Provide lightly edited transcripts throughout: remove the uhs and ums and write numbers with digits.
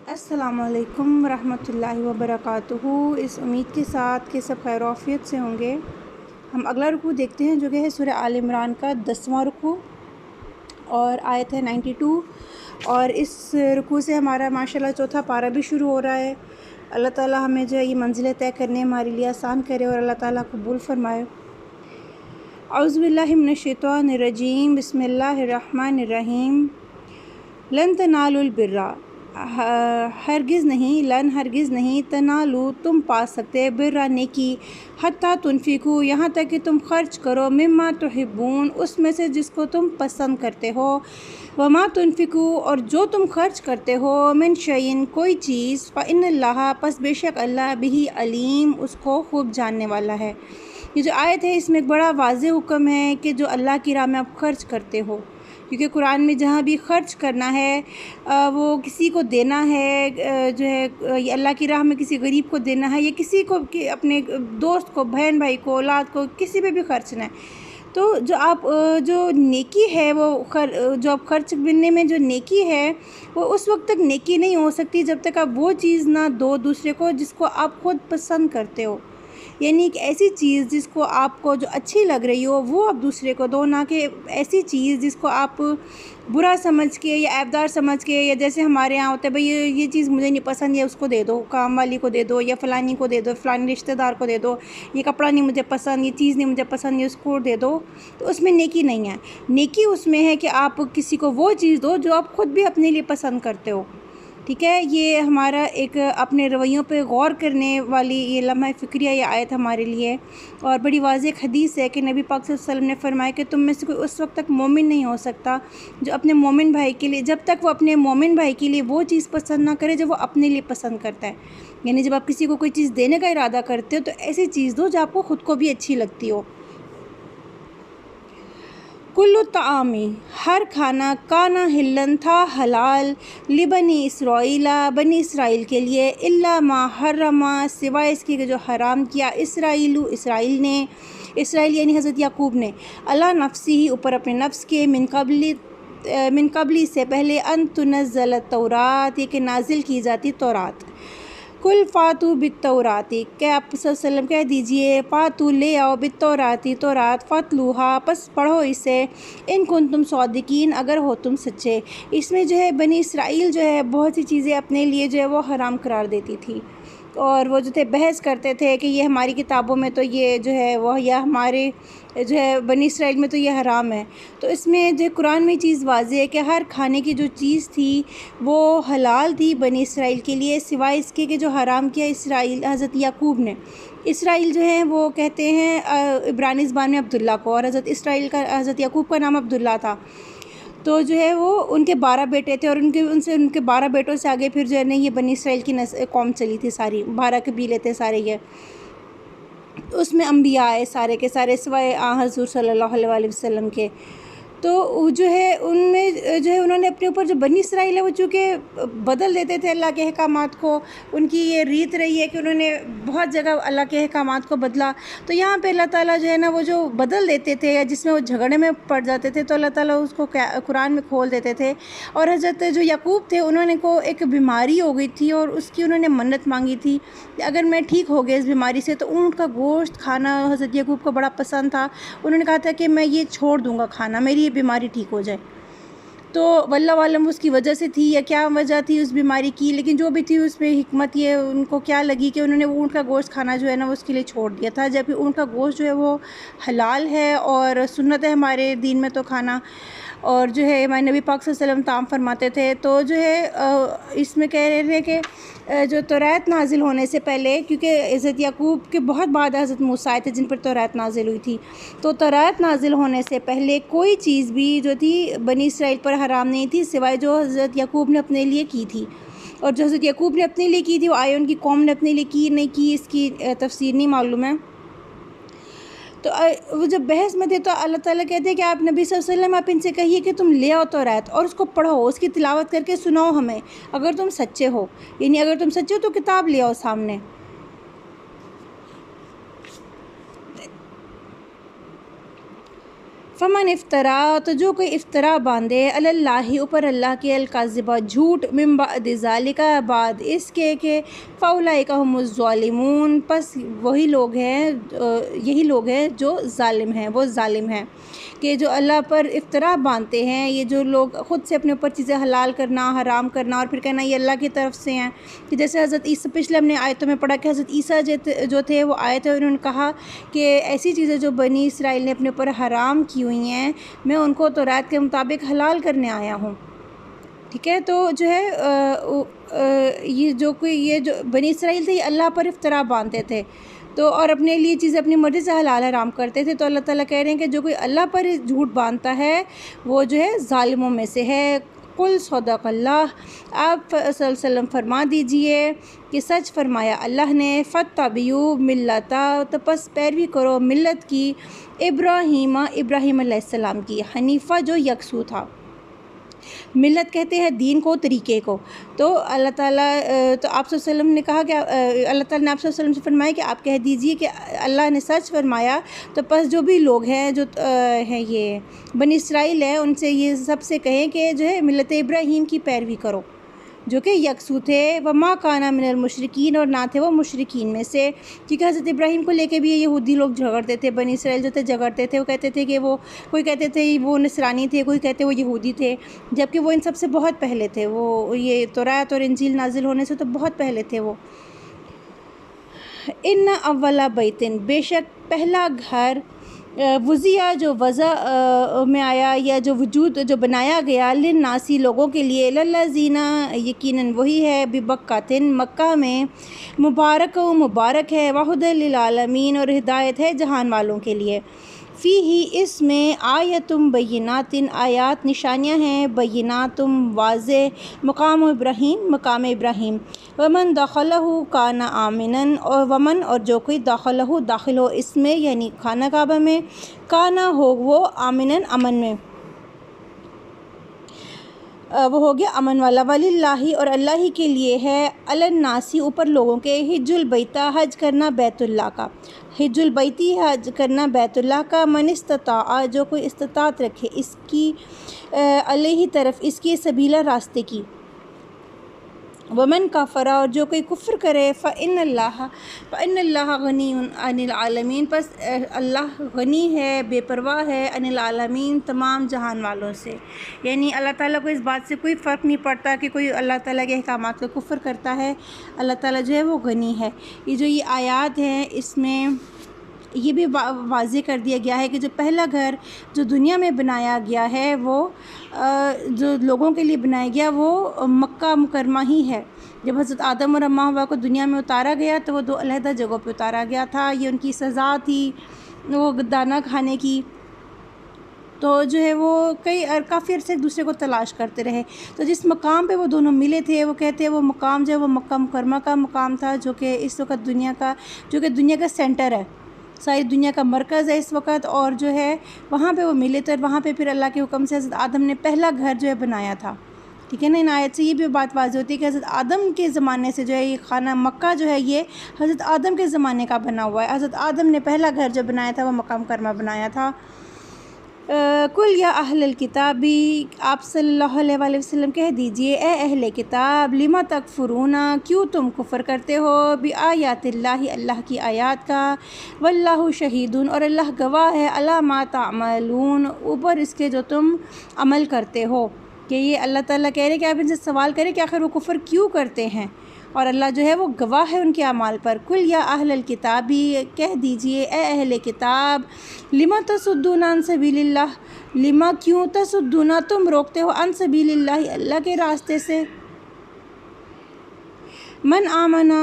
السلام علیکم ورحمۃ اللہ وبرکاتہ۔ اس امید کے ساتھ کہ سب خیر و عافیت سے ہوں گے، ہم اگلا رکوع دیکھتے ہیں جو کہ ہے سورہ آل عمران کا 10واں رکوع اور آیت ہے 92۔ اور اس رکوع سے ہمارا ماشاءاللہ چوتھا پارہ بھی شروع ہو رہا ہے۔ اللہ تعالیٰ ہمیں جو ہے یہ منزلیں طے کرنے ہمارے لیے آسان کرے اور اللہ تعالیٰ قبول فرمائے۔ اعوذ باللہ من الشیطان الرجیم، بسم اللہ الرحمن الرحیم۔ لن تنالوا البر، ہرگز نہیں تنالو تم پا سکتے برا نیکی، حتیٰ تنفقو یہاں تک کہ تم خرچ کرو، مما تحبون اس میں سے جس کو تم پسند کرتے ہو، وما تنفقو اور جو تم خرچ کرتے ہو، من شیئن کوئی چیز، فإن اللہ پس بے شک اللہ بہ علیم اس کو خوب جاننے والا ہے۔ یہ جو آیت ہے اس میں ایک بڑا واضح حکم ہے کہ جو اللہ کی راہ میں آپ خرچ کرتے ہو، کیونکہ قرآن میں جہاں بھی خرچ کرنا ہے وہ کسی کو دینا ہے، جو ہے اللہ کی راہ میں کسی غریب کو دینا ہے یا کسی کو اپنے دوست کو، بہن بھائی کو، اولاد کو، کسی پہ بھی خرچنا ہے، تو جو نیکی ہے وہ جو آپ خرچ کرنے میں جو نیکی ہے وہ اس وقت تک نیکی نہیں ہو سکتی جب تک آپ وہ چیز نہ دو دوسرے کو جس کو آپ خود پسند کرتے ہو، یعنی ایک ایسی چیز جس کو آپ کو جو اچھی لگ رہی ہو وہ آپ دوسرے کو دو، نہ کہ ایسی چیز جس کو آپ برا سمجھ کے یا عیبدار سمجھ کے، یا جیسے ہمارے یہاں ہوتا ہے بھئی یہ چیز مجھے نہیں پسند، یا اس کو دے دو، کام والی کو دے دو یا فلانی کو دے دو، فلانی رشتہ دار کو دے دو، یہ کپڑا نہیں مجھے پسند، یہ چیز نہیں مجھے پسند، یہ اس کو دے دو، تو اس میں نیکی نہیں ہے۔ نیکی اس میں ہے کہ آپ کسی کو وہ چیز دو جو آپ خود بھی اپنے لیے پسند کرتے ہو، ٹھیک ہے۔ یہ ہمارا ایک اپنے رویوں پہ غور کرنے والی یہ لمحہ فکریہ یہ آیت ہمارے لیے، اور بڑی واضح حدیث ہے کہ نبی پاک صلی اللہ علیہ وسلم نے فرمایا کہ تم میں سے کوئی اس وقت تک مومن نہیں ہو سکتا جو اپنے مومن بھائی کے لیے، جب تک وہ اپنے مومن بھائی کے لیے وہ چیز پسند نہ کرے جو وہ اپنے لیے پسند کرتا ہے، یعنی جب آپ کسی کو کوئی چیز دینے کا ارادہ کرتے ہو تو ایسی چیز دو جو آپ کو خود کو بھی اچھی لگتی ہو۔ کل الطعامی ہر کھانا کانا حلن تھا حلال، لبنی اسرائیل بنی اسرائیل کے لیے، الا ما حرم سوائے اس کے جو حرام کیا اسرائیل نے، اسرائیل یعنی حضرت یعقوب نے، اللہ نفسی ہی اوپر اپنے نفس کے، من قبلی سے پہلے، ان تنزل التورات یہ کہ نازل کی جاتی تورات۔ کل فاتو بالتوراتی کہ آپ صلی اللہ علیہ وسلم کہہ دیجئے، فاتو لے آؤ بالتوراتی تورات، فاتلوہا پس پڑھو اسے، ان کنتم صادقین اگر ہو تم سچے۔ اس میں جو ہے بنی اسرائیل جو ہے بہت سی چیزیں اپنے لیے جو ہے وہ حرام قرار دیتی تھی، اور وہ جو تھے بحث کرتے تھے کہ یہ ہماری کتابوں میں تو یہ جو ہے وہ، یا ہمارے جو ہے بنی اسرائیل میں تو یہ حرام ہے، تو اس میں جو قرآن میں چیز واضح ہے کہ ہر کھانے کی جو چیز تھی وہ حلال تھی بنی اسرائیل کے لیے، سوائے اس کے کہ جو حرام کیا اسرائیل حضرت یعقوب نے۔ اسرائیل جو ہیں وہ کہتے ہیں عبرانی زبان میں عبداللہ کو، اور حضرت یعقوب کا نام عبداللہ تھا، تو جو ہے وہ ان کے 12 بیٹے تھے، اور ان کے 12 بیٹوں سے آگے پھر جو ہے یہ بنی اسرائیل کی قوم چلی تھی، ساری 12 قبیلے تھے سارے، یہ اس میں انبیاء آئے سارے کے سارے سوائے حضور صلی اللہ علیہ وسلم کے، تو جو ہے ان میں جو ہے انہوں نے اپنے اوپر جو بنی اسرائیل ہے وہ چونکہ بدل دیتے تھے اللہ کے احکامات کو، ان کی یہ ریت رہی ہے کہ انہوں نے بہت جگہ اللہ کے احکامات کو بدلا، تو یہاں پہ اللہ تعالیٰ جو ہے نا وہ جو بدل دیتے تھے یا جس میں وہ جھگڑے میں پڑ جاتے تھے تو اللہ تعالیٰ اس کو قرآن میں کھول دیتے تھے۔ اور حضرت جو یعقوب تھے انہوں نے کو ایک بیماری ہو گئی تھی اور اس کی انہوں نے منت مانگی تھی کہ اگر میں ٹھیک ہو گیا اس بیماری سے تو اونٹ کا گوشت کھانا حضرت یعقوب کو بڑا پسند تھا، انہوں نے کہا تھا کہ میں یہ چھوڑ دوں گا کھانا، میری یہ بیماری ٹھیک ہو جائے، تو واللہ عالم اس کی وجہ سے تھی یا کیا وجہ تھی اس بیماری کی، لیکن جو بھی تھی اس میں حکمت یہ ان کو کیا لگی کہ انہوں نے اونٹ کا گوشت کھانا جو ہے نا وہ اس کے لیے چھوڑ دیا تھا، جبکہ اونٹ کا گوشت جو ہے وہ حلال ہے اور سنت ہے ہمارے دین میں تو کھانا، اور جو ہے ہمارے نبی پاک صلی اللہ علیہ وسلم طعام فرماتے تھے، تو جو ہے اس میں کہہ رہے تھے کہ جو تورات نازل ہونے سے پہلے، کیونکہ حضرت یعقوب کے بہت بعد حضرت موسیٰ آئے تھے جن پر تورات نازل ہوئی تھی، تو تورات نازل ہونے سے پہلے کوئی چیز بھی جو تھی بنی اسرائیل پر حرام نہیں تھی سوائے جو حضرت یعقوب نے اپنے لیے کی تھی، اور جو حضرت یعقوب نے اپنے لیے کی تھی وہ آئے ان کی قوم نے اپنے لیے کی نہیں کی اس کی تفسیر نہیں معلوم ہے۔ تو وہ جب بحث میں تھے تو اللہ تعالیٰ کہتے ہیں کہ آپ نبی صلی اللہ علیہ وسلم آپ ان سے کہیے کہ تم لے آؤ تورات اور اس کو پڑھو، اس کی تلاوت کر کے سناؤ ہمیں اگر تم سچے ہو، یعنی اگر تم سچے ہو تو کتاب لے آؤ سامنے۔ فمن افطرا تو جو کوئی افطرا باندھے اللہ اوپر اللہ کے الکاذبہ جھوٹ من بعد ذالک بعد اس کے کہ فاولئک هم الظالمون پس وہی لوگ ہیں یہی لوگ ہیں جو ظالم ہیں، وہ ظالم ہیں کہ جو اللہ پر افطرا باندھتے ہیں، یہ جو لوگ خود سے اپنے اوپر چیزیں حلال کرنا حرام کرنا اور پھر کہنا یہ اللہ کی طرف سے ہیں، کہ جیسے حضرت عیسیٰ پچھلے ہم نے آیتوں میں پڑھا کہ حضرت عیسیٰ جو تھے وہ آئے تھے اور انہوں نے کہا کہ ایسی چیزیں جو بنی اسرائیل نے اپنے اوپر حرام کی ہوئی ہیں میں ان کو تورات کے مطابق حلال کرنے آیا ہوں، ٹھیک ہے۔ تو جو ہے یہ جو بنی اسرائیل تھے یہ اللہ پر افطرا باندھتے تھے تو اور اپنے لیے چیزیں اپنی مرضی سے حلال حرام کرتے تھے، تو اللہ تعالیٰ کہہ رہے ہیں کہ جو کوئی اللہ پر جھوٹ باندھتا ہے وہ جو ہے ظالموں میں سے ہے۔ قل صدق اللہ، آپ صلی اللہ علیہ وسلم فرما دیجئے کہ سچ فرمایا اللہ نے، فاتبعوا ملتا تو پس پیروی کرو ملت کی ابراہیم علیہ السلام کی، حنیفہ جو یکسو تھا۔ ملت کہتے ہیں دین کو، طریقے کو۔ تو اللہ تعالیٰ تو آپ صلی اللہ علیہ وسلم نے کہا کہ اللہ تعالیٰ نے آپ صلی اللہ علیہ وسلم سے فرمایا کہ آپ کہہ دیجئے کہ اللہ نے سچ فرمایا، تو پس جو بھی لوگ ہیں جو ہیں یہ بنی اسرائیل ہیں ان سے یہ سب سے کہیں کہ جو ہے ملت ابراہیم کی پیروی کرو جو کہ یکسو تھے، وما کانا من المشرکین اور نہ تھے وہ مشرکین میں سے، کیونکہ حضرت ابراہیم کو لے کے بھی یہودی لوگ جھگڑتے تھے، بنی اسرائیل جو تھے جھگڑتے تھے، وہ کہتے تھے کہ وہ کوئی کہتے تھے وہ نصرانی تھے، کوئی کہتے وہ یہودی تھے، جبکہ وہ ان سب سے بہت پہلے تھے، وہ یہ تورات اور انجیل نازل ہونے سے تو بہت پہلے تھے وہ۔ ان اول بیتن بے شک پہلا گھر وضع جو وضع میں آیا یا جو وجود جو بنایا گیا للناسی لوگوں کے لیے، للذین یقیناً وہی ہے ببکۃ مکہ میں، مبارک ہے، وہدی للعالمین اور ہدایت ہے جہان والوں کے لیے، فیہ اس میں آیتم بینات آیات نشانیاں ہیں، بیناتم واضح، مقام ابراہیم، ومن دخلہ کان آمنا اور ومن اور جو کوئی دخلہ داخل ہو اس میں یعنی خانہ کعبہ میں، کانا ہو وہ آمنا امن میں، وہ ہو گیا امن والا، وللہ اور اللہ ہی کے لیے ہے، علی الناس اوپر لوگوں کے، حج البیتہ حج کرنا بیت اللہ کا، حج البیتی حج کرنا بیت اللہ کا، من استطاع جو کوئی استطاعت رکھے اس کی علیہ طرف اس کی سبیلہ راستے کی، ومن کفر اور جو کوئی کفر کرے، فإن اللہ غنی عن العالمین پس اللہ غنی ہے بے پرواہ ہے، عن العالمین تمام جہان والوں سے، یعنی اللہ تعالیٰ کو اس بات سے کوئی فرق نہیں پڑتا کہ کوئی اللہ تعالیٰ کے احکامات کو کفر کرتا ہے، اللہ تعالیٰ جو ہے وہ غنی ہے۔ یہ جو یہ آیات ہیں اس میں یہ بھی واضح کر دیا گیا ہے کہ جو پہلا گھر جو دنیا میں بنایا گیا ہے وہ جو لوگوں کے لیے بنایا گیا وہ مکہ مکرمہ ہی ہے۔ جب حضرت آدم اور اماں حوا کو دنیا میں اتارا گیا تو وہ دو علیحدہ جگہوں پہ اتارا گیا تھا، یہ ان کی سزا تھی وہ دانہ کھانے کی، تو جو ہے وہ کافی عرصے ایک دوسرے کو تلاش کرتے رہے، تو جس مقام پہ وہ دونوں ملے تھے وہ کہتے ہیں وہ مقام جو ہے وہ مکہ مکرمہ کا مقام تھا، جو کہ اس وقت دنیا کا سینٹر ہے، ساری دنیا کا مرکز ہے اس وقت، اور جو ہے وہاں پہ وہ ملے تھے، وہاں پہ پھر اللہ کے حکم سے حضرت آدم نے پہلا گھر جو ہے بنایا تھا، ٹھیک ہے نا۔ ان آیت سے یہ بھی بات واضح ہوتی ہے کہ حضرت آدم کے زمانے سے جو ہے یہ خانہ مکہ جو ہے یہ حضرت آدم کے زمانے کا بنا ہوا ہے، حضرت آدم نے پہلا گھر جو بنایا تھا وہ مکہ مکرمہ بنایا تھا۔ کل یا اہل الکتاب آپ صلی اللہ علیہ وآلہ وسلم کہہ دیجئے اے اہل کتاب، لما تکفرون کیوں تم کفر کرتے ہو، بآیات اللہ اللہ کی آیات کا، واللہ شہیدون اور اللہ گواہ ہے، علی ما تعملون اوپر اس کے جو تم عمل کرتے ہو، کہ یہ اللہ تعالیٰ کہہ رہے کہ آپ ان سے سوال کریں کہ آخر وہ کفر کیوں کرتے ہیں، اور اللہ جو ہے وہ گواہ ہے ان کے اعمال پر۔ کل یا اہل الکتاب کہہ دیجئے اے اہل کتاب، لما تصدون عن سبیل اللہ، لما کیوں تصدون تم روکتے ہو عن سبیل اللہ اللہ کے راستے سے، من آمنا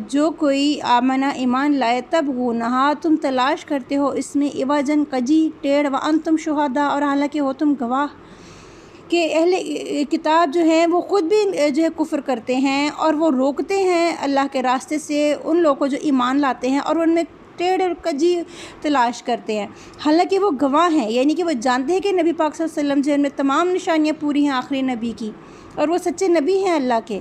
جو کوئی آمنا ایمان لائے، تبغونہا تم تلاش کرتے ہو اس میں عوجاً کجی ٹیڑھ، وانتم شہداء اور حالانکہ ہو تم گواہ، کہ اہل کتاب جو ہیں وہ خود بھی جو ہے کفر کرتے ہیں اور وہ روکتے ہیں اللہ کے راستے سے ان لوگوں کو جو ایمان لاتے ہیں، اور ان میں ٹیڑھ اور کجی تلاش کرتے ہیں، حالانکہ وہ گواہ ہیں، یعنی کہ وہ جانتے ہیں کہ نبی پاک صلی اللہ علیہ وسلم جو ان میں تمام نشانیاں پوری ہیں آخری نبی کی، اور وہ سچے نبی ہیں اللہ کے۔